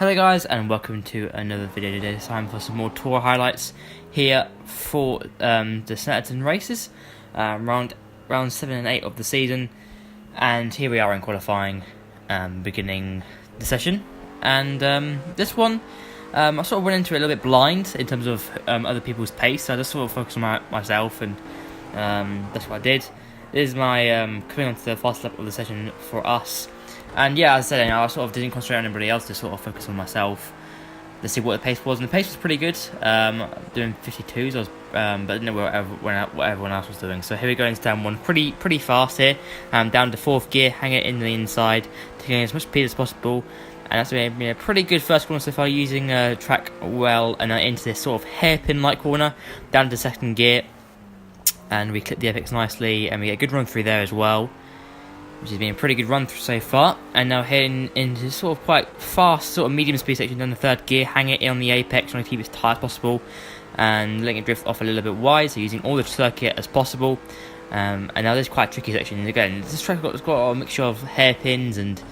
Hello guys, and welcome to another video today. It's time for some more tour highlights here for the Snetterton races, round 7 and 8 of the season. And here we are in qualifying, beginning the session. And this one, I sort of went into it a little bit blind in terms of other people's pace, so I just sort of focused on myself, and that's what I did. This is my coming on to the fast lap of the session for us. And yeah, as I said, I sort of didn't concentrate on anybody else, just sort of focus on myself to see what the pace was. And the pace was pretty good, doing 52s, but I didn't know what everyone else was doing. So here we go into turn one, pretty fast here, down to 4th gear, hang it in the inside, taking as much speed as possible. And that's been a pretty good first corner so far, using track well, and into this sort of hairpin-like corner, down to 2nd gear. And we clip the apex nicely, and we get a good run through there as well, which has been a pretty good run through so far. And now heading into sort of quite fast, sort of medium speed section down the 3rd gear, hang it in on the apex, trying to keep it as tight as possible, and letting it drift off a little bit wide, so using all the circuit as possible. And now this is quite a tricky section. Again, this track has got a mixture of hairpins and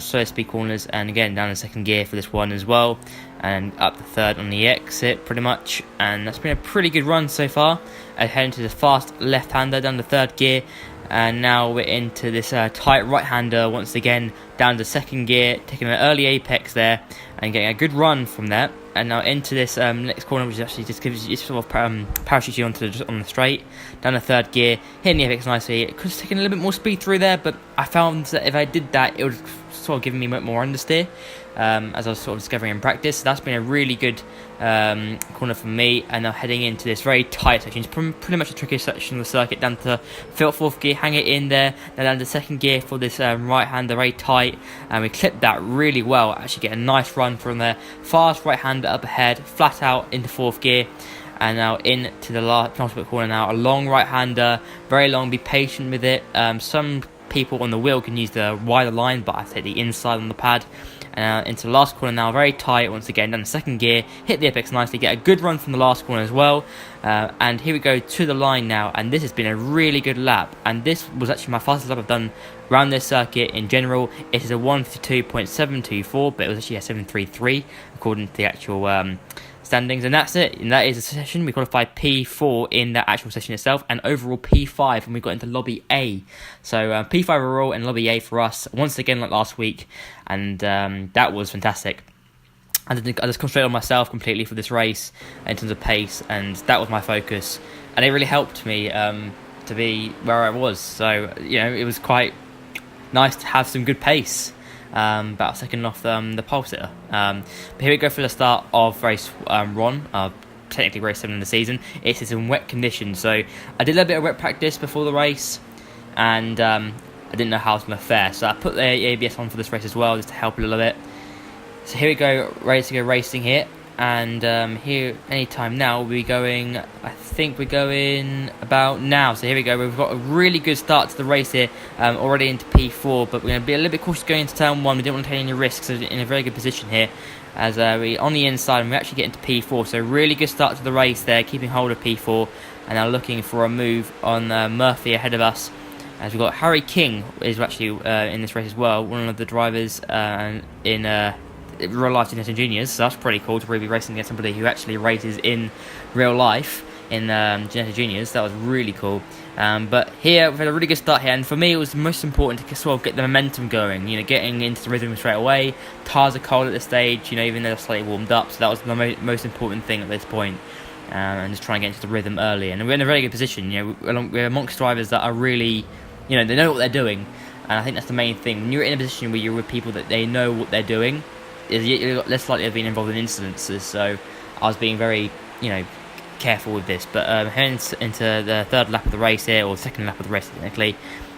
slow speed corners, and again down the 2nd gear for this one as well, and up the 3rd on the exit pretty much. And that's been a pretty good run so far. Heading to the fast left-hander down the 3rd gear, and now we're into this tight right-hander once again down to 2nd gear, taking an early apex there and getting a good run from there. And now into this next corner, which actually just gives you sort of parachutes you onto on the straight, down the 3rd gear, hitting the apex nicely. It could have taken a little bit more speed through there, but I found that if I did that, it would sort of give me more understeer, as I was sort of discovering in practice. So that's been a really good corner for me. And now heading into this very tight section, it's pretty much a tricky section of the circuit, down to 4th gear, hang it in there, then down to 2nd gear for this right-hander, very tight, and we clipped that really well, actually get a nice run from there, fast right-hander up ahead, flat out into 4th gear. And now into the last penultimate corner now, a long right-hander, very long, be patient with it. Some people on the wheel can use the wider line, but I take the inside on the pad. And into the last corner now, very tight once again, down the 2nd gear, hit the apex nicely, get a good run from the last corner as well. And here we go to the line now, and this has been a really good lap, and this was actually my fastest lap I've done around this circuit in general. It is a 1:52.724, but it was actually a 7:33 according to the actual standings. And that's it, and that is the session. We qualified P4 in that actual session itself, and overall P5, and we got into lobby A. So P5 overall and lobby A for us once again, like last week. And that was fantastic. I just concentrated on myself completely for this race in terms of pace, and that was my focus, and it really helped me to be where I was. So it was quite nice to have some good pace, about a second off the pole sitter. But here we go for the start of race 1, technically race 7 in the season. It is in wet conditions, so I did a little bit of wet practice before the race, and I didn't know how it was going to fare, so I put the ABS on for this race as well, just to help a little bit. So here we go, ready to go racing here. And here, anytime now, we're going, I think we're going about now. So here we go, we've got a really good start to the race here, already into P4, but we're going to be a little bit cautious going into turn 1. We didn't want to take any risks, so in a very good position here, as we're on the inside, and we actually get into P4. So really good start to the race there, keeping hold of P4, and now looking for a move on Murphy ahead of us. As we've got Harry King is actually in this race as well, one of the drivers in real life Ginetta Juniors, so that's pretty cool to really be racing against somebody who actually races in real life in Ginetta Juniors. That was really cool. But here we've had a really good start here, and for me it was most important to sort of get the momentum going, getting into the rhythm straight away. Tyres are cold at this stage, even though they're slightly warmed up, so that was the most important thing at this point. And just trying to get into the rhythm early, and we're in a very good position. We're amongst drivers that are really, they know what they're doing, and I think that's the main thing. When you're in a position where you're with people that they know what they're doing, you're less likely of being involved in incidences. So I was being very, careful with this. But heading into the 3rd lap of the race here, or 2nd lap of the race technically,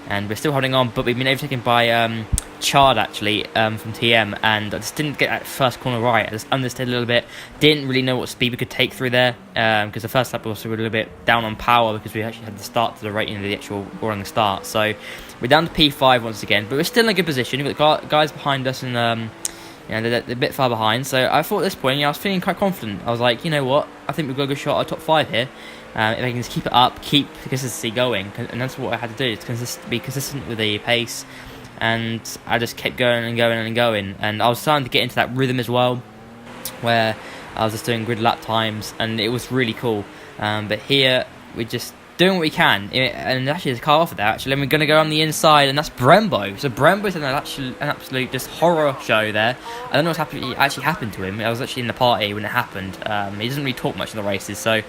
and we're still holding on, but we've been overtaken by Chard actually, from TM, and I just didn't get that first corner right. I just understood a little bit, didn't really know what speed we could take through there, because the first lap was a little bit down on power, because we actually had the start to the rate, the actual running start. So we're down to P5 once again, but we're still in a good position. We've got guys behind us, and they're a bit far behind. So I thought at this point, I was feeling quite confident. I was like, you know what, I think we've got a good shot at top 5 here. If I can just keep it up, keep the consistency going, and that's what I had to do, is be consistent with the pace, and I just kept going and going and going, and I was starting to get into that rhythm as well, where I was just doing good lap times, and it was really cool. But here we're just doing what we can, and actually there's a car off of that. Actually, and we're going to go on the inside, and that's Brembo. So Brembo's an absolute just horror show there. I don't know what's actually happened to him. I was actually in the party when it happened. He doesn't really talk much in the races, so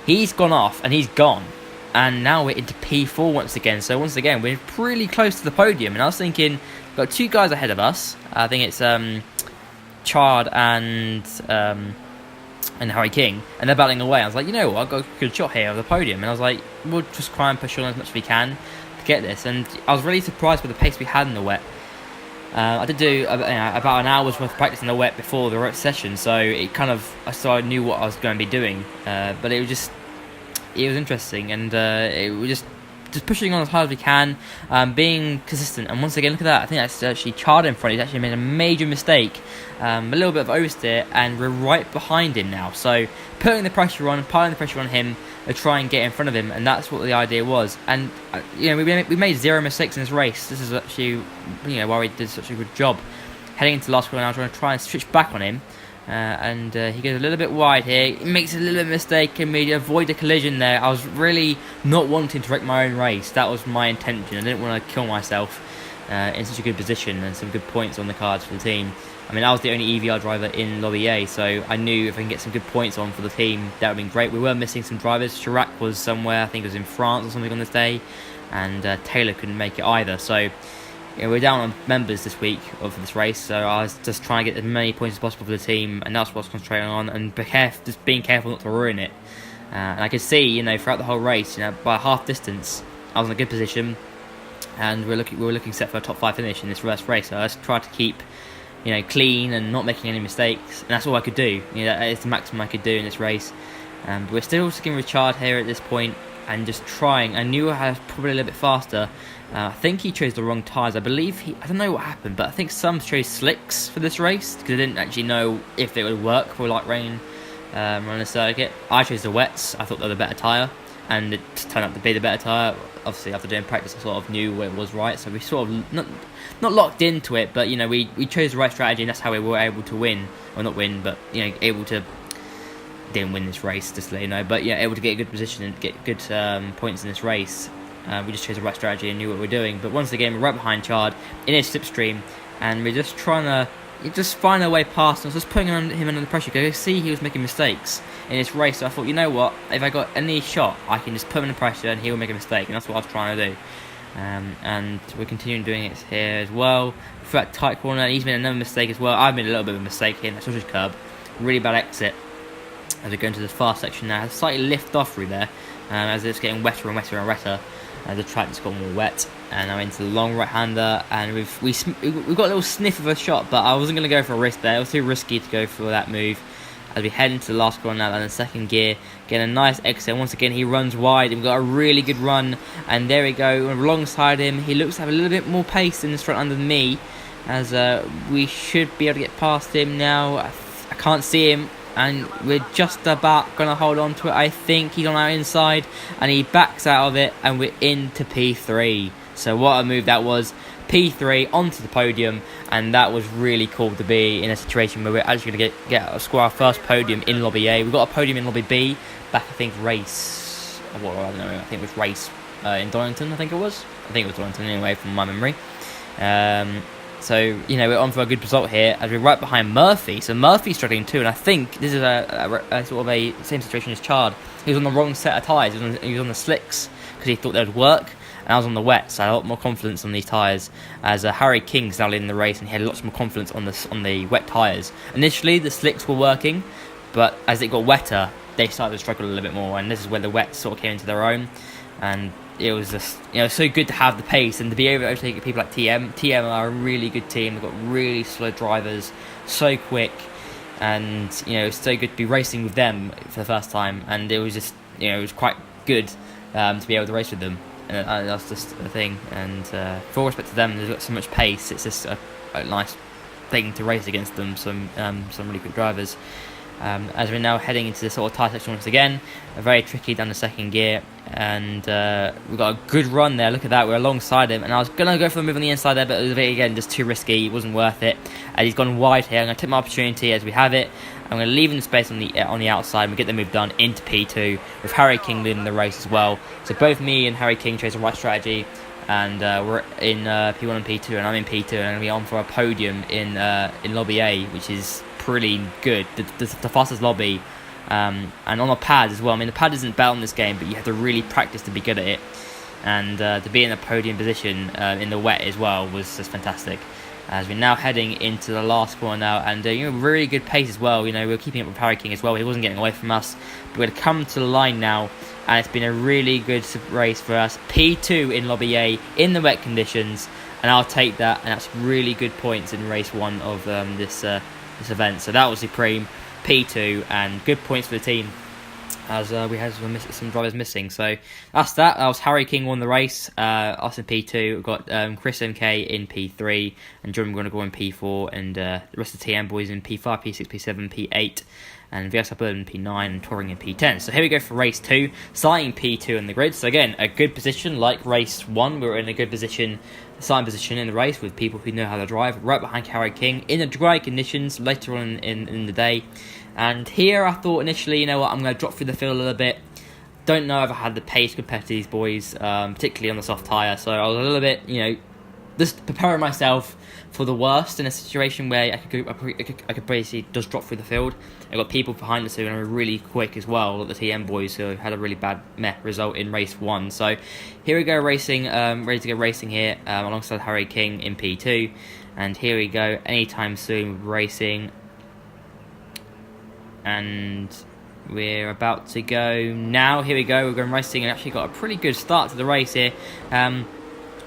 he's gone off and he's gone. And now we're into P4 once again. So once again, we're pretty close to the podium. And I was thinking, we've got 2 guys ahead of us. I think it's Chard and Harry King, and they're battling away. I was like, you know what, I've got a good shot here of the podium, and I was like, we'll just try and push on as much as we can to get this. And I was really surprised with the pace we had in the wet. I did do about an hour's worth of practice in the wet before the session, so I knew what I was going to be doing. But it was interesting, and it was just pushing on as hard as we can, being consistent. And once again, look at that. I think that's actually Chard in front. He's actually made a major mistake, a little bit of oversteer, and we're right behind him now. So piling the pressure on him to try and get in front of him, and that's what the idea was. And we made 0 mistakes in this race. This is actually why we did such a good job. Heading into the last corner, I was going to try and switch back on him. And he goes a little bit wide here. He makes a little bit of mistake, and we avoid a collision there. I was really not wanting to wreck my own race. That was my intention. I didn't want to kill myself in such a good position and some good points on the cards for the team. I mean, I was the only EVR driver in Lobby A, so I knew if I can get some good points on for the team, that would have been great. We were missing some drivers. Chirac was somewhere, I think it was in France or something on this day, and Taylor couldn't make it either. So we're down on members this week of this race, so I was just trying to get as many points as possible for the team, and that's what I was concentrating on, and just being careful not to ruin it. And I could see, throughout the whole race, by half distance, I was in a good position, and we were looking set for a top 5 finish in this first race. So I just tried to keep, clean and not making any mistakes, and that's all I could do. That is the maximum I could do in this race. But we're still sticking with Chard here at this point, and just trying. I knew I was probably a little bit faster. I think he chose the wrong tyres. I don't know what happened, but I think some chose slicks for this race because I didn't actually know if it would work for light rain on the circuit. I chose the wets. I thought they were the better tyre, and it turned out to be the better tyre. Obviously, after doing practice, I sort of knew what it was right, so we sort of not locked into it, but we chose the right strategy, and that's how we were able to win. Well, not win, but able to. Didn't win this race, just to let you know, but able to get a good position and get good points in this race. We just chose the right strategy and knew what we were doing. But once again, we're right behind Chard in his slipstream, and we're just trying to find our way past him. I was just putting him under pressure because I could see he was making mistakes in this race. So I thought, you know what, if I got any shot, I can just put him under pressure and he will make a mistake, and that's what I was trying to do. And we're continuing doing it here as well. For that tight corner, he's made another mistake as well. I've made a little bit of a mistake here in that sausage curb. Really bad exit. As we go into the fast section now, slightly lift off through there, as it's getting wetter and wetter and wetter. The track just got more wet, and I'm into the long right-hander, and we've got a little sniff of a shot, but I wasn't going to go for a risk there. It was too risky to go for that move. As we head into the last corner now, and the second gear, getting a nice exit. Once again, he runs wide, and we've got a really good run, and there we go. Alongside him, he looks to have a little bit more pace in his front under me, as we should be able to get past him now. I can't see him. And we're just about going to hold on to it. I think he's on our inside, and he backs out of it, and we're into P3. So what a move that was. P3 onto the podium, and that was really cool to be in a situation where we're actually going to score our first podium in Lobby A. We got a podium in Lobby B back, I think, race. Well, I don't know. I think it was race in Donington. I think it was Donington anyway, from my memory. So, we're on for a good result here as we're right behind Murphy. So Murphy's struggling too, and I think this is a sort of a same situation as Chard. He was on the wrong set of tyres. He was on the slicks because he thought they would work, and I was on the wet, so I had a lot more confidence on these tyres. As Harry King's now leading the race, and he had lots more confidence on the wet tyres. Initially, the slicks were working, but as it got wetter, they started to struggle a little bit more, and this is where the wet sort of came into their own. And it was just, so good to have the pace and to be able to overtake people like TM. TM are a really good team. They've got really slow drivers, so quick, and it's so good to be racing with them for the first time. And it was just, it was quite good to be able to race with them. And that's just a thing. And for all respect to them, they've got so much pace. It's just a nice thing to race against them. Some really good drivers. as we're now heading into the sort of tyre section once again. Very tricky down the second gear, and we've got a good run there. Look at that, we're alongside him, and I was going to go for the move on the inside there, but it was again just too risky. It wasn't worth it, and he's gone wide here. I'm going to take my opportunity as we have it. I'm going to leave him the space on the outside, and we get the move done into P2 with Harry King leading the race as well. So both me and Harry King chose the right strategy, and we're in P1 and P2, and I'm in P2, and I'm going to be on for a podium in Lobby A, which is pretty good, the fastest lobby, and on the pad as well. I mean, the pad isn't bad in this game, but you have to really practice to be good at it, and to be in a podium position in the wet as well was just fantastic. As we're now heading into the last corner now, and really good pace as well. We're keeping up with Harry King as well. He wasn't getting away from us, but we're going to come to the line now, and it's been a really good race for us. P2 in Lobby A in the wet conditions, and I'll take that, and that's really good points in race 1 of this event. So that was supreme. P2 and good points for the team, as we had some drivers missing. So that's that. That was Harry King won the race. Us in P2. We've got Chris MK in P3, and Jordan going to go in P4, and the rest of the TM boys in P5, P6, P7, P8, and VS Upload in P9, and Touring in P10. So here we go for race 2, starting P2 in the grid. So again, a good position like race 1. We were in a good position, starting position in the race with people who know how to drive, right behind Harry King in the dry conditions later on in the day. And here I thought initially, I'm going to drop through the field a little bit. Don't know if I had the pace compared to these boys, particularly on the soft tyre. So I was a little bit, just preparing myself for the worst in a situation where I could basically just drop through the field. I've got people behind us who are really quick as well, like the TM boys who had a really bad result in race 1. So here we go racing, ready to go racing here alongside Harry King in P2. And here we go, anytime soon racing. And we're about to go now. Here we go, we're going racing, and actually got a pretty good start to the race here.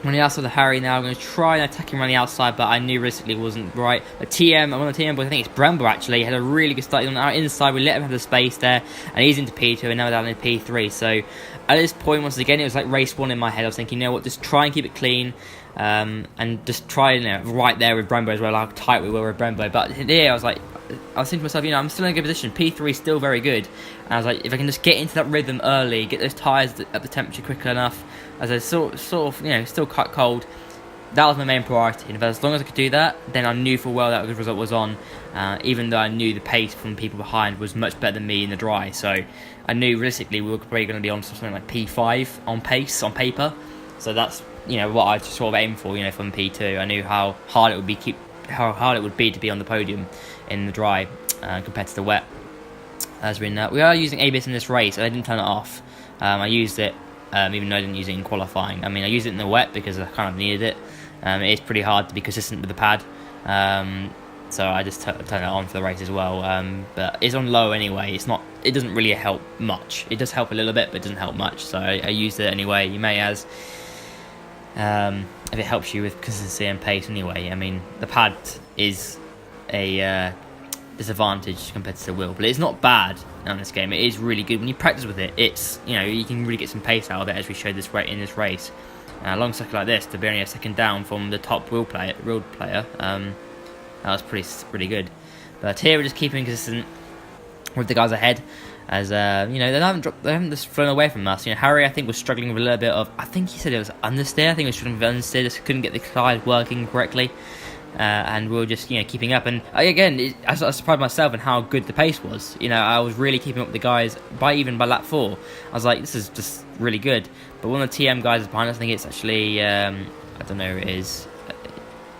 On the outside of Harry now, I'm going to try and attack him around the outside, but I knew realistically it wasn't right. But one of the TM boys, I think it's Brembo actually, had a really good start on our inside. We let him have the space there, and he's into P2, and now we're down in P3. So at this point, once again, it was like race 1 in my head. I was thinking, just try and keep it clean, and just try, right there with Brembo as well, how tight we were with Brembo. But here, I was thinking to myself, I'm still in a good position. P3 is still very good. And I was like, if I can just get into that rhythm early, get those tyres at the temperature quicker enough, as I sort of, still quite cold, that was my main priority. And as long as I could do that, then I knew full well that a good result was on, even though I knew the pace from people behind was much better than me in the dry. So I knew realistically we were probably going to be on something like P5 on pace, on paper. So that's, what I just sort of aimed for, from P2. I knew how hard it would be to be on the podium in the dry compared to the wet. As we are using ABS in this race, and I didn't turn it off. I used it, even though I didn't use it in qualifying. I mean, I used it in the wet because I kind of needed it. It is pretty hard to be consistent with the pad, so I just turned it on for the race as well. But it's on low anyway. It doesn't really help much. It does help a little bit, but it doesn't help much. So I used it anyway. You may as. If it helps you with consistency and pace anyway. I mean, the pad is a disadvantage compared to the wheel, but it's not bad in this game. It is really good when you practice with it. It's you can really get some pace out of it, as we showed this in this race. A long circuit like this to be only a second down from the top wheel player, that was pretty good. But here we're just keeping consistent with the guys ahead, as they haven't just flown away from us. Harry, I think, was struggling with a little bit of, I think he said it was understeer. I think he was struggling with understeer, just couldn't get the tyres working correctly. And we were just keeping up, and again I surprised myself in how good the pace was. I was really keeping up with the guys by lap 4. I was like, this is just really good. But one of the TM guys is behind us. I think it's actually I don't know who it is.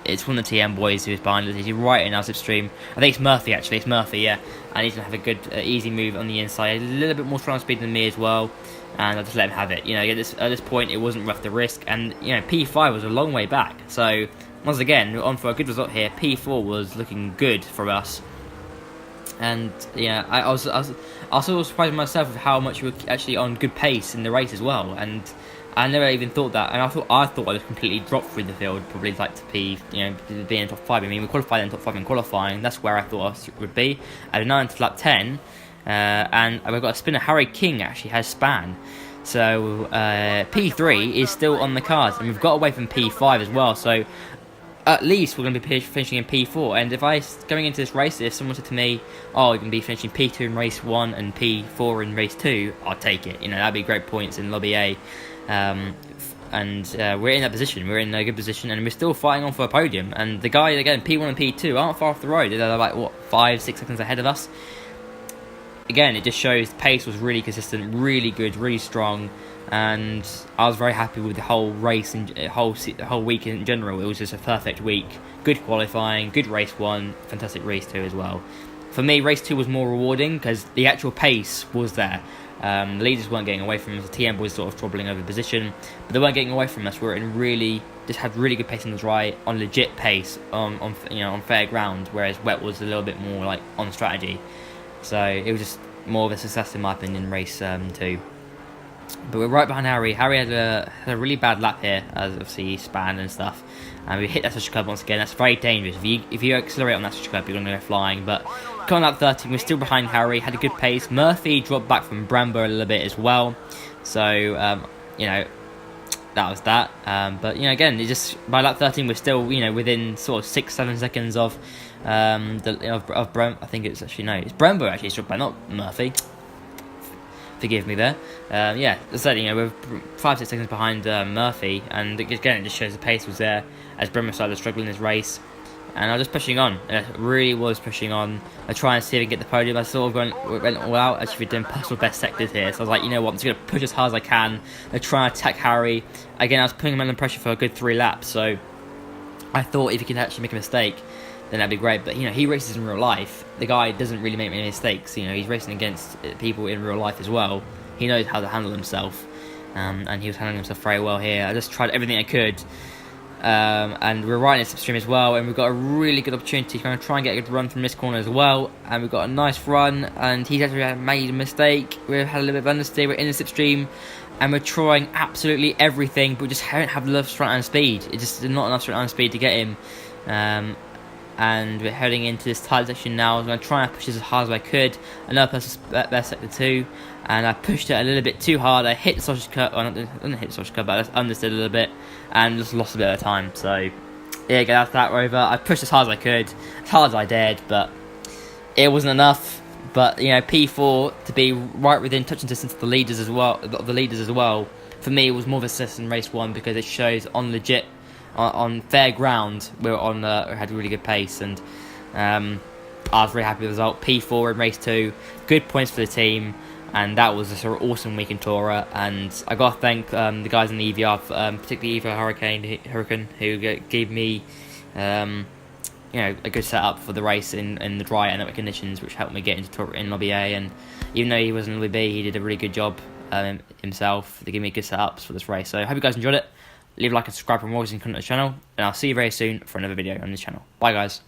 It's one of the TM boys who is behind us. He's right in our slipstream. I think it's Murphy actually. It's Murphy, yeah. And he's gonna have a good easy move on the inside, a little bit more strong speed than me as well. And I just let him have it. At this point it wasn't worth the risk, and P5 was a long way back. So once again, we're on for a good result here. P4 was looking good for us, and I was sort of surprised myself with how much we were actually on good pace in the race as well. And I never even thought that, and I thought I just completely dropped through the field, probably like to be being in top 5. I mean, we qualified in top 5 in qualifying. That's where I thought I would be. I went into lap 10, and we've got a spinner. Harry King actually has span. So P3 is still on the cards, and we've got away from P5 as well. So at least we're going to be finishing in P4. And if going into this race, if someone said to me, oh, you're going to be finishing P2 in race 1 and P4 in race 2, I'll take it. You know, that'd be great points in Lobby A. We're in that position. We're in a good position, and we're still fighting on for a podium. And the guys, again, P1 and P2 aren't far off the road. They're like, what, 5-6 seconds ahead of us? Again, it just shows the pace was really consistent, really good, really strong. And I was very happy with the whole race and the whole week in general. It was just a perfect week. Good qualifying, good race 1, fantastic race 2 as well. For me, race 2 was more rewarding because the actual pace was there. The leaders weren't getting away from us. The TM was sort of troubling over position, but they weren't getting away from us. We were in just had really good pace on the dry, on legit pace, on fair ground. Whereas wet was a little bit more like on strategy. So it was just more of a success in my opinion in race 2. But we're right behind Harry. Harry had a really bad lap here, as obviously he span and stuff. And we hit that SuperCup once again. That's very dangerous. If you accelerate on that SuperCup, you're going to go flying. But coming up 13, we're still behind Harry. Had a good pace. Murphy dropped back from Brembo a little bit as well. So that was that. But again, it just by lap 13, we're still within sort of 6-7 seconds of Brem. I think it's Brembo actually struck by, not Murphy. Forgive me there. As I said, we're 5-6 seconds behind Murphy, and again, it just shows the pace was there as Bremer started struggling in this race. And I was just pushing on. I really was pushing on. I try and see if I can get the podium. I sort of went all out. Actually, we're doing personal best sectors here, so I was like, you know what, I'm just going to push as hard as I can. I try and attack Harry. Again, I was putting him under pressure for a good 3 laps, so I thought if he could actually make a mistake, then that'd be great. But he races in real life. The guy doesn't really make many mistakes. He's racing against people in real life as well. He knows how to handle himself, and he was handling himself very well here. I just tried everything I could, and we're right in the slipstream as well. And we've got a really good opportunity to try and get a good run from this corner as well. And we've got a nice run. And he's actually made a mistake. We've had a little bit of understeer. We're in the slipstream. And we're trying absolutely everything, but we just don't have enough front end speed. It's just not enough front end speed to get him. And we're heading into this tight section now. I'm going to try and push this as hard as I could. Another person's best sector 2, and I pushed it a little bit too hard. I hit the sausage cut, I didn't hit the sausage cut, but I just understood a little bit and just lost a bit of time. So yeah, get that over. I pushed as hard as I could, as hard as I dared, but it wasn't enough. But P4 to be right within touching distance of the leaders as well. For me, it was more of a success in race 1 because it shows on fair ground, we had a really good pace, and I was very happy with the result. P4 in race 2, good points for the team, and that was a sort of awesome week in TORA. And I got to thank the guys in the EVR, particularly EVR Hurricane, who gave me a good setup for the race in the dry and wet conditions, which helped me get into TORA in Lobby A. And even though he wasn't in Lobby B, he did a really good job himself. They gave me good setups for this race. So I hope you guys enjoyed it. Leave a like and subscribe for more content on the channel, and I'll see you very soon for another video on this channel. Bye guys.